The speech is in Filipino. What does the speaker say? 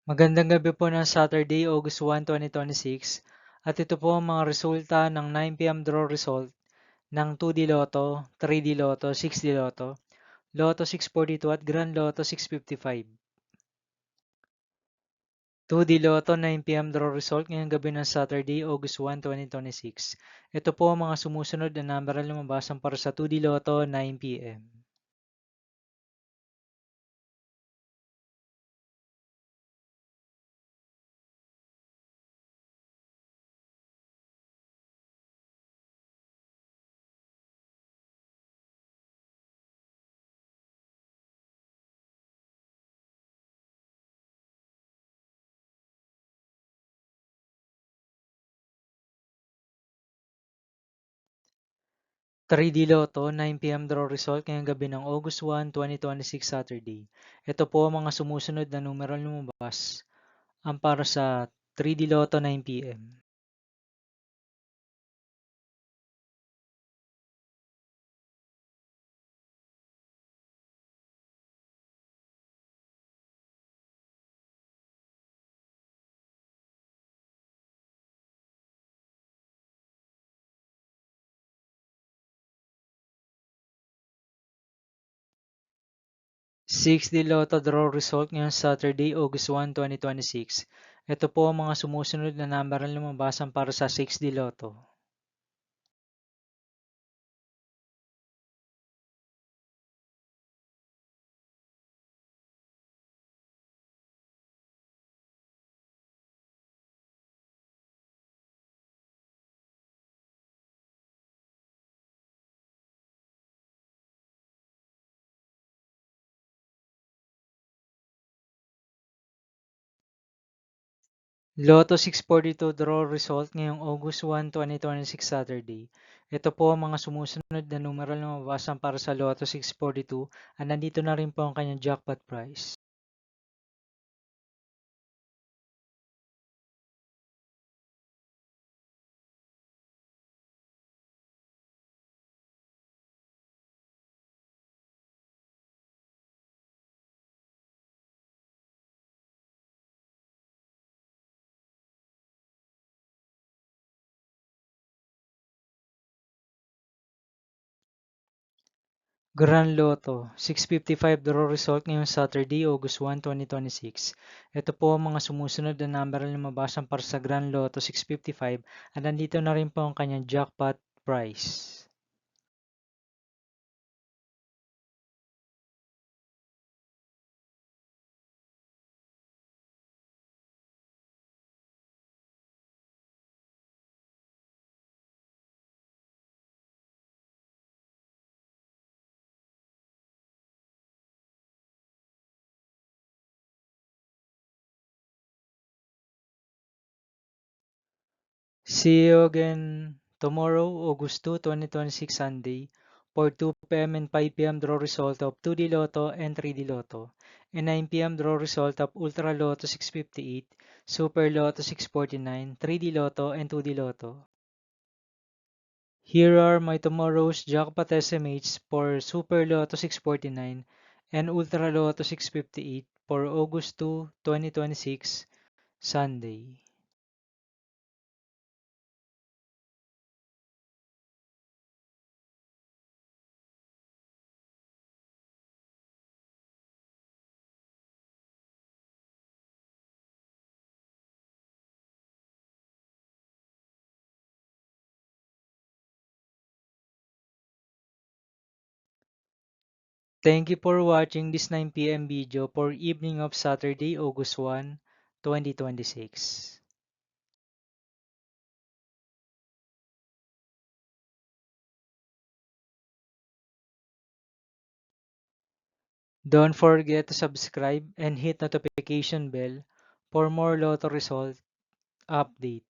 Magandang gabi po ng Saturday, August 1, 2026 at ito po ang mga resulta ng 9 p.m. draw result ng 2D Lotto, 3D Lotto, 6D Lotto, Lotto 642 at Grand Lotto 655. 2D Lotto 9 p.m. draw result ngayong gabi ng Saturday, August 1, 2026. Ito po ang mga sumusunod na number na lumabasan para sa 2D Lotto 9 p.m. 3D Lotto 9 p.m. draw result ngayong gabi ng August 1, 2026 Saturday. Ito po ang mga sumusunod na numeral lumabas. Ang para sa 3D Lotto 9 p.m. 6D Lotto draw result ngayong Saturday, August 1, 2026. Ito po ang mga sumusunod na number na lumabasan para sa 6D Lotto. 'Lotto 642 draw result ngayong August 1, 2026 Saturday. Ito po ang mga sumusunod na numeral na mababasan para sa Lotto 642 at nandito na rin po ang kanyang jackpot price. Grand Lotto 655 draw result ngayong Saturday, August 1, 2026. Ito po ang mga sumusunod na number na lumabasan para sa Grand Lotto 655 at nandito na rin po ang kanyang jackpot price. See you again tomorrow, August 2, 2026 Sunday for 2 p.m. and 5 p.m. draw result of 2D Lotto and 3D Lotto and 9 p.m. draw result of Ultra Lotto 658, Super Lotto 649, 3D Lotto and 2D Lotto. Here are my tomorrow's jackpot estimates for Super Lotto 649 and Ultra Lotto 658 for August 2, 2026, Sunday. Thank you for watching this 9 p.m. video for evening of Saturday, August 1, 2026. Don't forget to subscribe and hit notification bell for more Lotto result update.